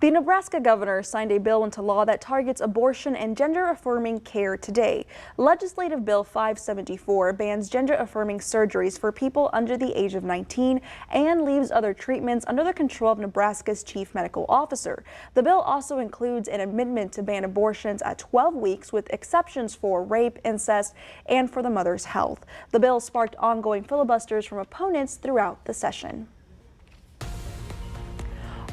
The Nebraska governor signed a bill into law that targets abortion and gender-affirming care today. Legislative Bill 574 bans gender-affirming surgeries for people under the age of 19 and leaves other treatments under the control of Nebraska's chief medical officer. The bill also includes an amendment to ban abortions at 12 weeks with exceptions for rape, incest, and for the mother's health. The bill sparked ongoing filibusters from opponents throughout the session.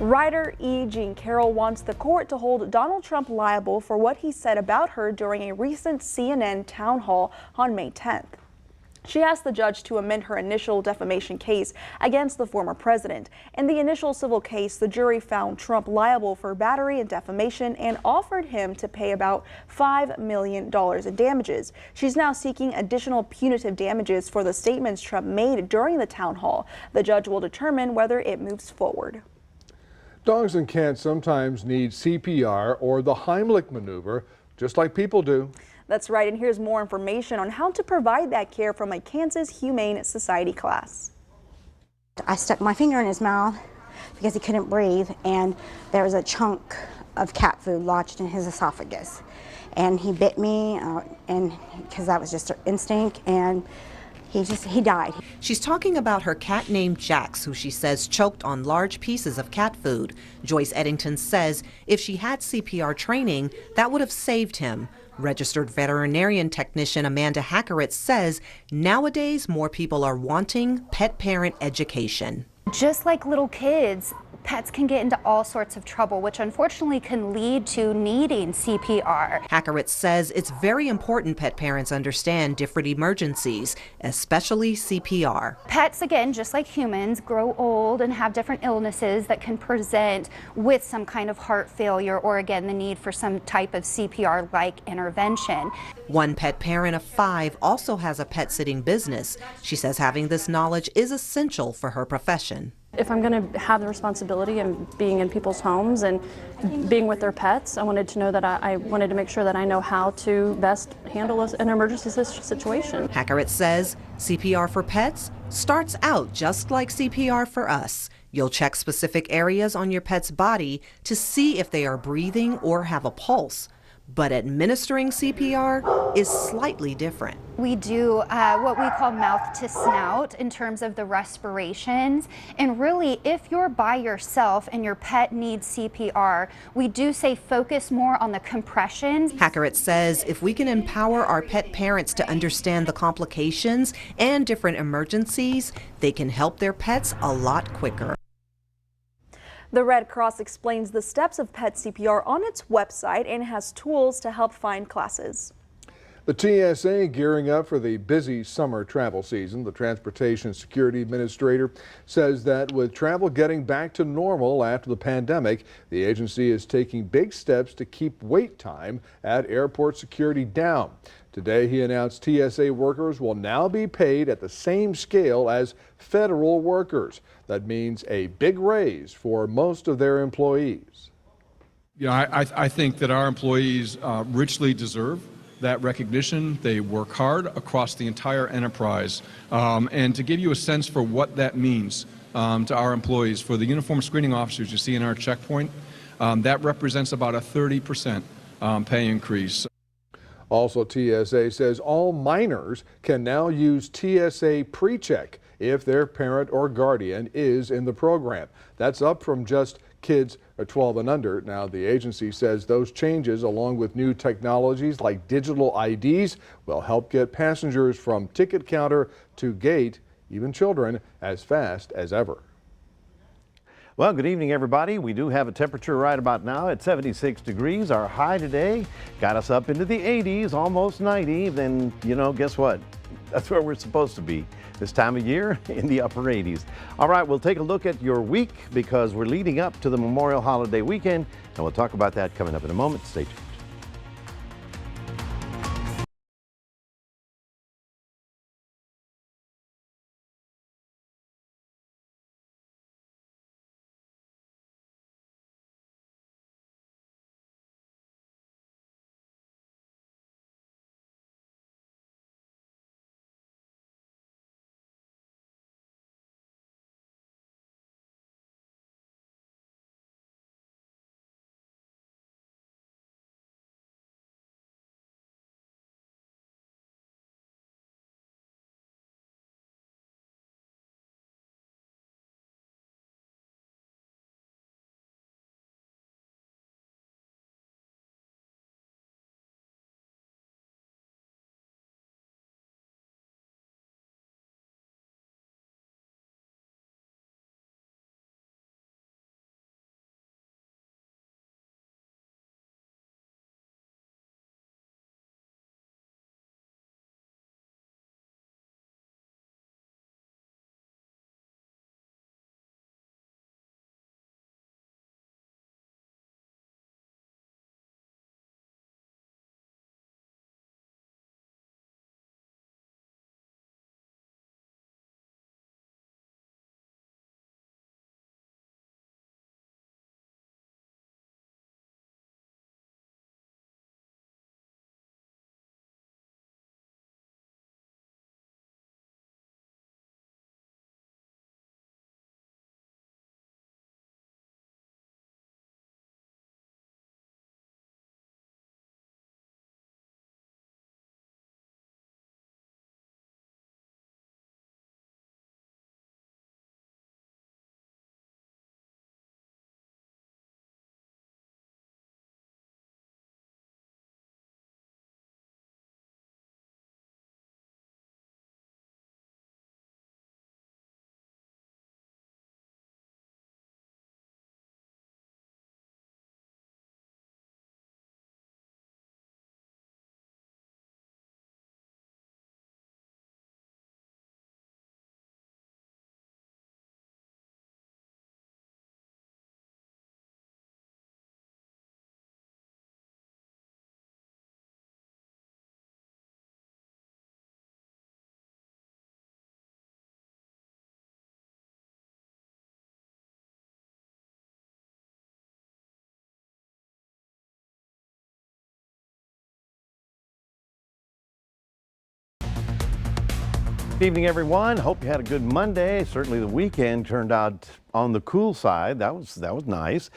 Writer E. Jean Carroll wants the court to hold Donald Trump liable for what he said about her during a recent CNN town hall on May 10th. She asked the judge to amend her initial defamation case against the former president. In the initial civil case, the jury found Trump liable for battery and defamation and offered him to pay about $5 million in damages. She's now seeking additional punitive damages for the statements Trump made during the town hall. The judge will determine whether it moves forward. Dogs and cats sometimes need CPR or the Heimlich maneuver, just like people do. That's right, and here's more information on how to provide that care from a Kansas Humane Society class. I stuck my finger in his mouth because he couldn't breathe, and there was a chunk of cat food lodged in his esophagus. And he bit me, and because that was just an instinct, and he died. She's talking about her cat named Jax, who she says choked on large pieces of cat food. Joyce Eddington says if she had CPR training, that would have saved him. Registered veterinarian technician Amanda Hackeritz says nowadays more people are wanting pet parent education. Just like little kids, pets can get into all sorts of trouble, which unfortunately can lead to needing CPR. Hackeritz says it's very important pet parents understand different emergencies, especially CPR. Pets, again, just like humans, grow old and have different illnesses that can present with some kind of heart failure or, again, the need for some type of CPR-like intervention. One pet parent of 5 also has a pet sitting business. She says having this knowledge is essential for her profession. If I'm going to have the responsibility of being in people's homes and being with their pets, I wanted to know that I wanted to make sure that I know how to best handle an emergency situation. Hackeritz says CPR for pets starts out just like CPR for us. You'll check specific areas on your pet's body to see if they are breathing or have a pulse. But administering CPR is slightly different. We do what we call mouth to snout in terms of the respirations. And really, if you're by yourself and your pet needs CPR, we do say focus more on the compressions. Hackeritz says if we can empower our pet parents to understand the complications and different emergencies, they can help their pets a lot quicker. The Red Cross explains the steps of pet CPR on its website and has tools to help find classes. The TSA gearing up for the busy summer travel season. The Transportation Security Administrator says that with travel getting back to normal after the pandemic, the agency is taking big steps to keep wait time at airport security down. Today, he announced TSA workers will now be paid at the same scale as federal workers. That means a big raise for most of their employees. You know, I think that our employees richly deserve that recognition. They work hard across the entire enterprise. And to give you a sense for what that means to our employees, for the uniform screening officers you see in our checkpoint, that represents about a 30% pay increase. Also, TSA says all minors can now use TSA PreCheck if their parent or guardian is in the program. That's up from just kids 12 and under. Now, the agency says those changes, along with new technologies like digital IDs, will help get passengers from ticket counter to gate, even children, as fast as ever. Well, good evening, everybody. We do have a temperature right about now at 76 degrees. Our high today got us up into the 80s, almost 90. Then, you know, guess what? That's where we're supposed to be this time of year, in the upper 80s. All right, we'll take a look at your week because we're leading up to the Memorial Holiday weekend, and we'll talk about that coming up in a moment. Stay tuned. Good evening, everyone. Hope you had a good Monday. Certainly the weekend turned out on the cool side. That was nice.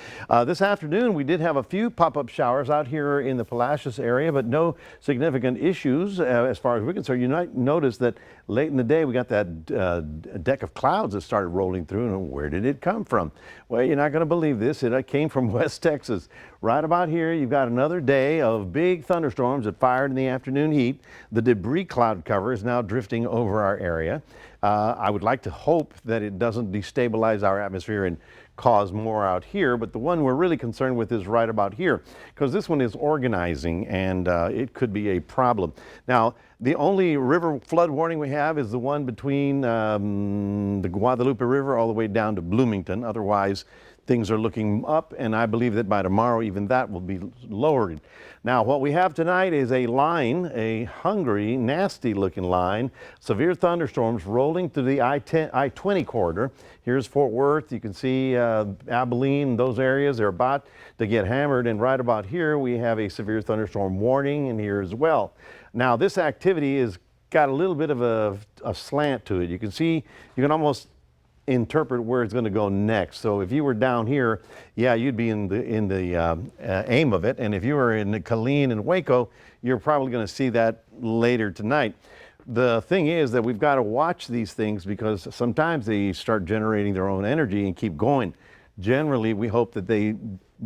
This afternoon, we did have a few pop-up showers out here in the Palacios area, but no significant issues as far as we're concerned. You might notice that late in the day, we got that deck of clouds that started rolling through. And where did it come from? Well, you're not going to believe this. It came from West Texas. Right about here, you've got another day of big thunderstorms that fired in the afternoon heat. The debris cloud cover is now drifting over our area. I would like to hope that it doesn't destabilize our atmosphere and cause more out here, but the one we're really concerned with is right about here, because this one is organizing and it could be a problem. Now, the only river flood warning we have is the one between the Guadalupe River all the way down to Bloomington. Otherwise, things are looking up, and I believe that by tomorrow even that will be lowered. Now, what we have tonight is a line, a hungry, nasty looking line, severe thunderstorms rolling through the I-20 corridor. Here's Fort Worth. You can see Abilene, those areas, they're about to get hammered, and right about here we have a severe thunderstorm warning in here as well. Now, this activity has got a little bit of a slant to it. You can see, you can almost interpret where it's going to go next. So if you were down here, yeah, you'd be in the aim of it. And if you were in Killeen and Waco, you're probably going to see that later tonight. The thing is that we've got to watch these things because sometimes they start generating their own energy and keep going. Generally, we hope that they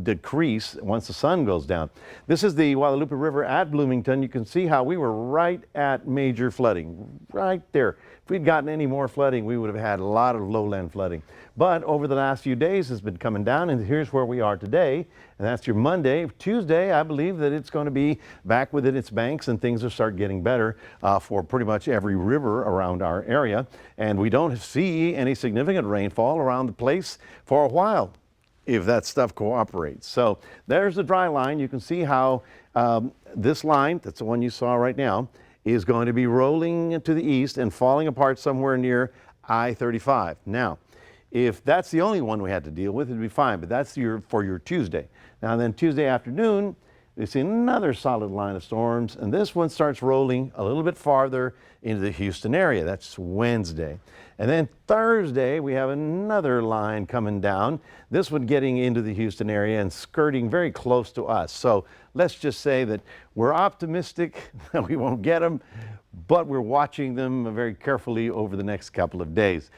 decrease once the sun goes down. This is the Guadalupe River at Bloomington. You can see how we were right at major flooding, right there. If we'd gotten any more flooding, we would have had a lot of lowland flooding. But over the last few days, it's been coming down, and here's where we are today. And that's your Monday. Tuesday, I believe that it's going to be back within its banks, and things will start getting better for pretty much every river around our area. And we don't see any significant rainfall around the place for a while, if that stuff cooperates. So there's the dry line. You can see how this line, that's the one you saw right now, is going to be rolling to the east and falling apart somewhere near I-35. Now, if that's the only one we had to deal with, it'd be fine, but that's for your Tuesday. Now then Tuesday afternoon, we see another solid line of storms, and this one starts rolling a little bit farther into the Houston area. That's Wednesday. And then Thursday, we have another line coming down, this one getting into the Houston area and skirting very close to us. So let's just say that we're optimistic that we won't get them, but we're watching them very carefully over the next couple of days.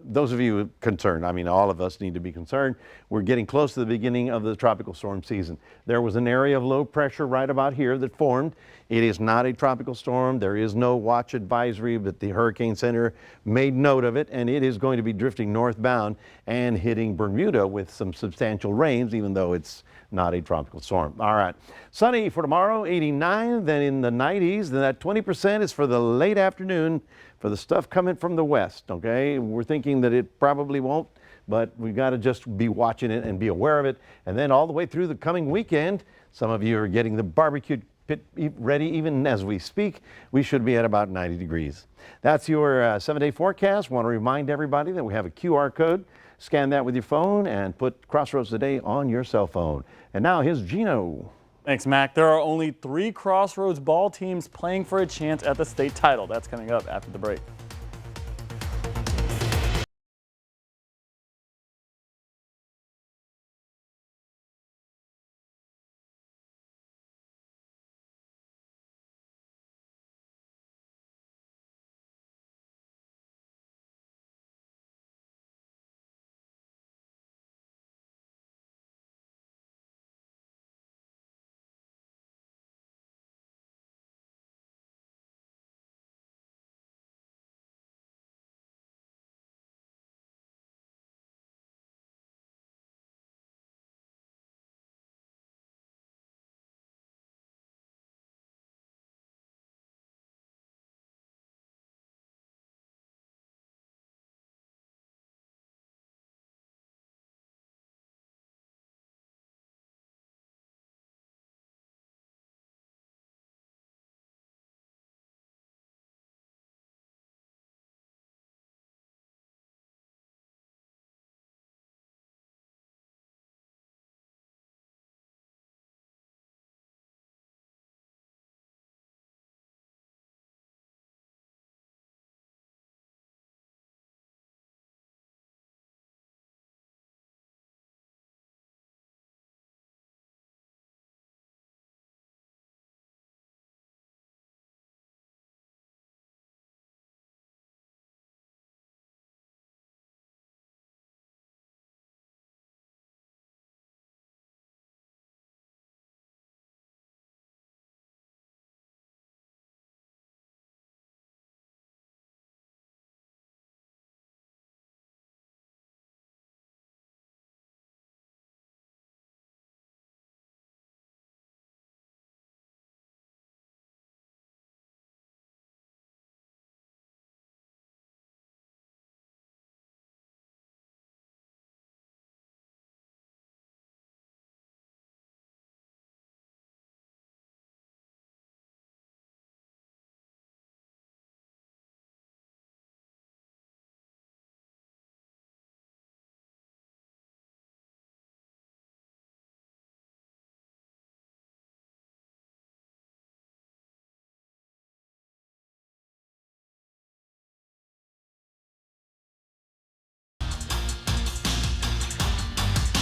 Those of you concerned, I mean, all of us need to be concerned. We're getting close to the beginning of the tropical storm season. There was an area of low pressure right about here that formed. It is not a tropical storm. There is no watch advisory, but the Hurricane Center made note of it, and it is going to be drifting northbound and hitting Bermuda with some substantial rains, even though it's not a tropical storm. All right, sunny for tomorrow, 89, then in the 90s, then that 20% is for the late afternoon for the stuff coming from the west, okay? We're thinking that it probably won't, but we've got to just be watching it and be aware of it. And then all the way through the coming weekend, some of you are getting the barbecue pit ready even as we speak. We should be at about 90 degrees. That's your 7-day forecast. Want to remind everybody that we have a QR code. Scan that with your phone and put Crossroads Today on your cell phone. And now here's Gino. Thanks, Mac. There are only 3 Crossroads ball teams playing for a chance at the state title. That's coming up after the break.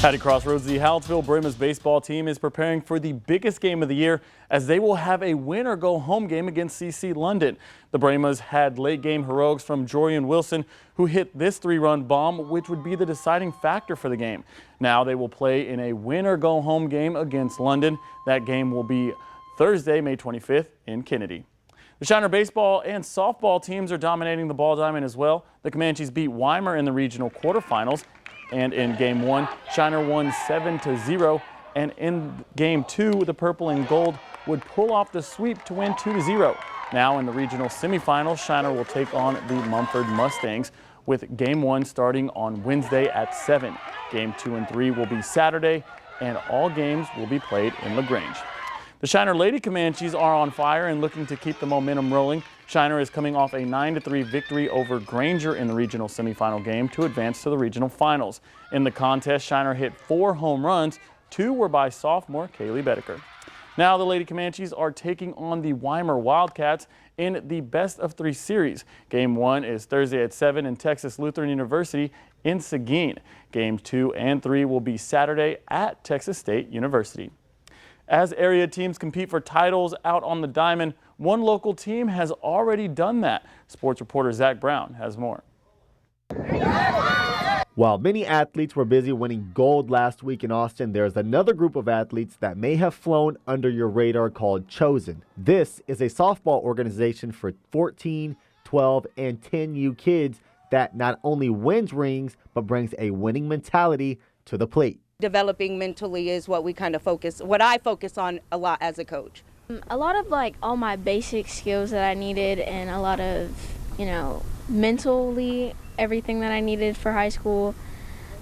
At Crossroads, the Hallettsville Brahmas baseball team is preparing for the biggest game of the year as they will have a win-or-go-home game against CC London. The Brahmas had late-game heroics from Jorian Wilson, who hit this 3-run bomb, which would be the deciding factor for the game. Now they will play in a win-or-go-home game against London. That game will be Thursday, May 25th in Kennedy. The Shiner baseball and softball teams are dominating the ball diamond as well. The Comanches beat Weimar in the regional quarterfinals. And in Game 1, Shiner won 7-0. And in Game 2, the purple and gold would pull off the sweep to win 2-0. Now in the regional semifinals, Shiner will take on the Mumford Mustangs, with Game 1 starting on Wednesday at 7. Game 2 and 3 will be Saturday, and all games will be played in LaGrange. The Shiner Lady Comanches are on fire and looking to keep the momentum rolling. Shiner is coming off a 9-3 victory over Granger in the regional semifinal game to advance to the regional finals. In the contest, Shiner hit 4 home runs. 2 were by sophomore Kaylee Bedecker. Now the Lady Comanches are taking on the Weimar Wildcats in the best-of-3 series. Game 1 is Thursday at 7 in Texas Lutheran University in Seguin. Games 2 and 3 will be Saturday at Texas State University. As area teams compete for titles out on the diamond, one local team has already done that. Sports reporter Zach Brown has more. While many athletes were busy winning gold last week in Austin, there's another group of athletes that may have flown under your radar called Chosen. This is a softball organization for 14, 12, and 10U kids that not only wins rings, but brings a winning mentality to the plate. Developing mentally is what I focus on a lot as a coach. A lot of all my basic skills that I needed, and a lot of, mentally everything that I needed for high school.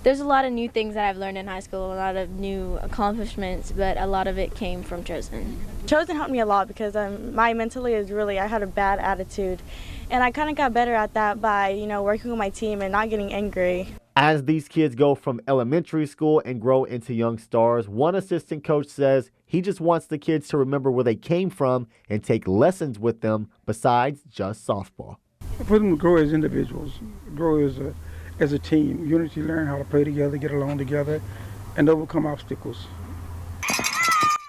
There's a lot of new things that I've learned in high school, a lot of new accomplishments, but a lot of it came from Chosen. Chosen helped me a lot because my mentally I had a bad attitude, and I kind of got better at that by, working with my team and not getting angry. As these kids go from elementary school and grow into young stars, one assistant coach says he just wants the kids to remember where they came from and take lessons with them besides just softball. For them to grow as individuals, grow as a team, unity, learn how to play together, get along together, and overcome obstacles.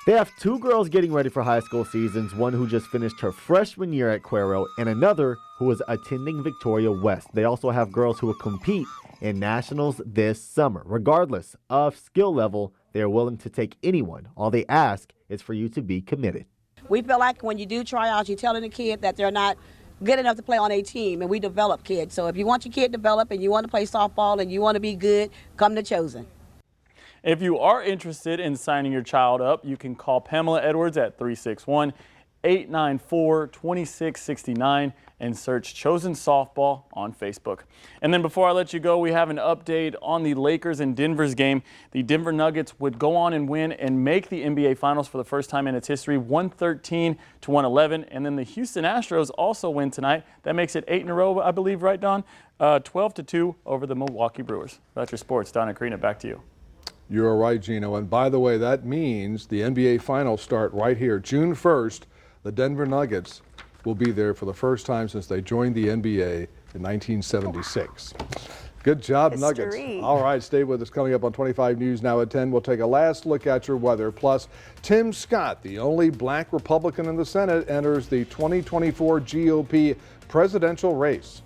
They have 2 girls getting ready for high school seasons, one who just finished her freshman year at Cuero and another who is attending Victoria West. They also have girls who will compete in nationals this summer. Regardless of skill level, they are willing to take anyone. All they ask is for you to be committed. We feel like when you do tryouts, you're telling a kid that they're not good enough to play on a team, and we develop kids. So if you want your kid to develop and you want to play softball and you want to be good, come to Chosen. If you are interested in signing your child up, you can call Pamela Edwards at 361-894-2669 and search Chosen Softball on Facebook. And then before I let you go, we have an update on the Lakers and Denver's game. The Denver Nuggets would go on and win and make the NBA Finals for the first time in its history, 113-111. And then the Houston Astros also win tonight. That makes it 8 in a row, I believe, right, Don? 12-2 over the Milwaukee Brewers. That's your sports. Don and Karina, back to you. You're right, Gino. And by the way, that means the NBA Finals start right here. June 1st, the Denver Nuggets will be there for the first time since they joined the NBA in 1976. Good job, Nuggets. All right, stay with us. Coming up on 25 News now at 10, we'll take a last look at your weather. Plus, Tim Scott, the only black Republican in the Senate, enters the 2024 GOP presidential race.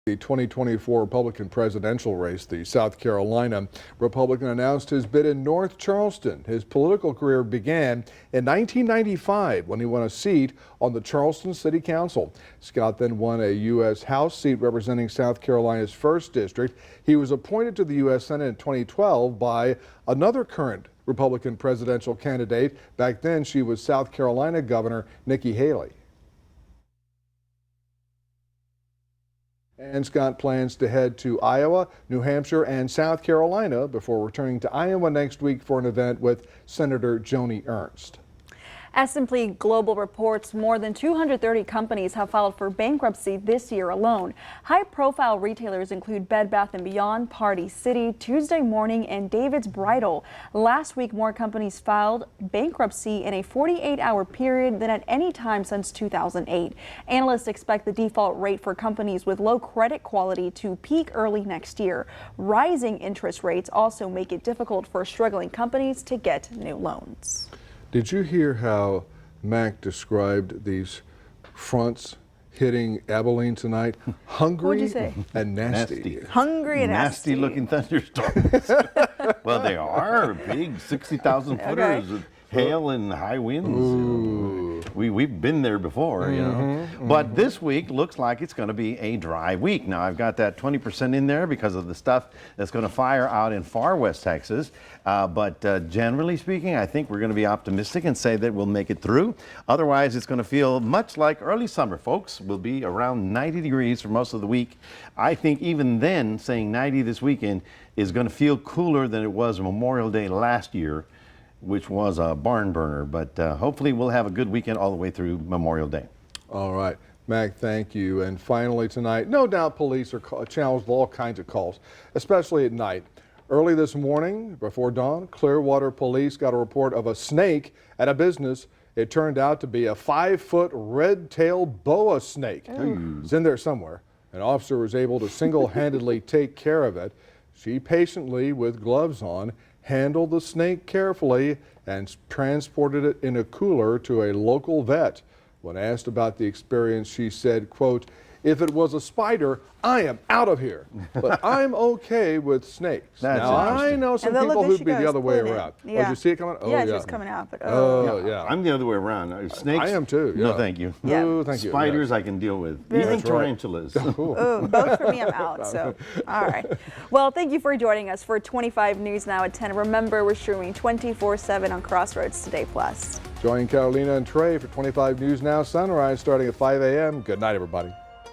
The 2024 Republican presidential race, the South Carolina Republican announced his bid in North Charleston. His political career began in 1995 when he won a seat on the Charleston City Council. Scott then won a U.S. House seat representing South Carolina's 1st District. He was appointed to the U.S. Senate in 2012 by another current Republican presidential candidate. Back then, she was South Carolina Governor Nikki Haley. And Scott plans to head to Iowa, New Hampshire, and South Carolina before returning to Iowa next week for an event with Senator Joni Ernst. S&P Global reports more than 230 companies have filed for bankruptcy this year alone. High-profile retailers include Bed Bath & Beyond, Party City, Tuesday Morning, and David's Bridal. Last week, more companies filed bankruptcy in a 48-hour period than at any time since 2008. Analysts expect the default rate for companies with low credit quality to peak early next year. Rising interest rates also make it difficult for struggling companies to get new loans. Did you hear how Mac described these fronts hitting Abilene tonight? Hungry What'd you say? and nasty. Hungry and nasty. Nasty-looking thunderstorms. Well, they are big, 60,000 footers with hail and high winds. We've been there before, you know. But this week looks like it's going to be a dry week. Now, I've got that 20% in there because of the stuff that's going to fire out in far west Texas. But generally speaking, I think we're going to be optimistic and say that we'll make it through. Otherwise, it's going to feel much like early summer, folks. We'll be around 90 degrees for most of the week. I think even then, saying 90 this weekend is going to feel cooler than it was Memorial Day last year, which was a barn burner. But hopefully we'll have a good weekend all the way through Memorial Day. All right, Mac, thank you. And finally tonight, no doubt police are challenged with all kinds of calls, especially at night. Early this morning, before dawn, Clearwater police got a report of a snake at a business. It turned out to be a 5-foot red-tailed boa snake. It's in there somewhere. An officer was able to single-handedly take care of it. She patiently, with gloves on, handled the snake carefully and transported it in a cooler to a local vet. When asked about the experience, she said, quote, "If it was a spider, I am out of here. But I'm okay with snakes." That's now, I know some people who'd be the other way around. Oh, did you see it coming? Oh, yeah, it's just coming out. But yeah. I'm the other way around. Snakes? I am too. Yeah. No, thank you. Yeah. No, thank you. Spiders I can deal with. Really? Even That's right. tarantulas. Both for me, I'm out. So, all right. Well, thank you for joining us for 25 News Now at 10. Remember, we're streaming 24/7 on Crossroads Today Plus. Join Carolina and Trey for 25 News Now Sunrise starting at 5 a.m. Good night, everybody.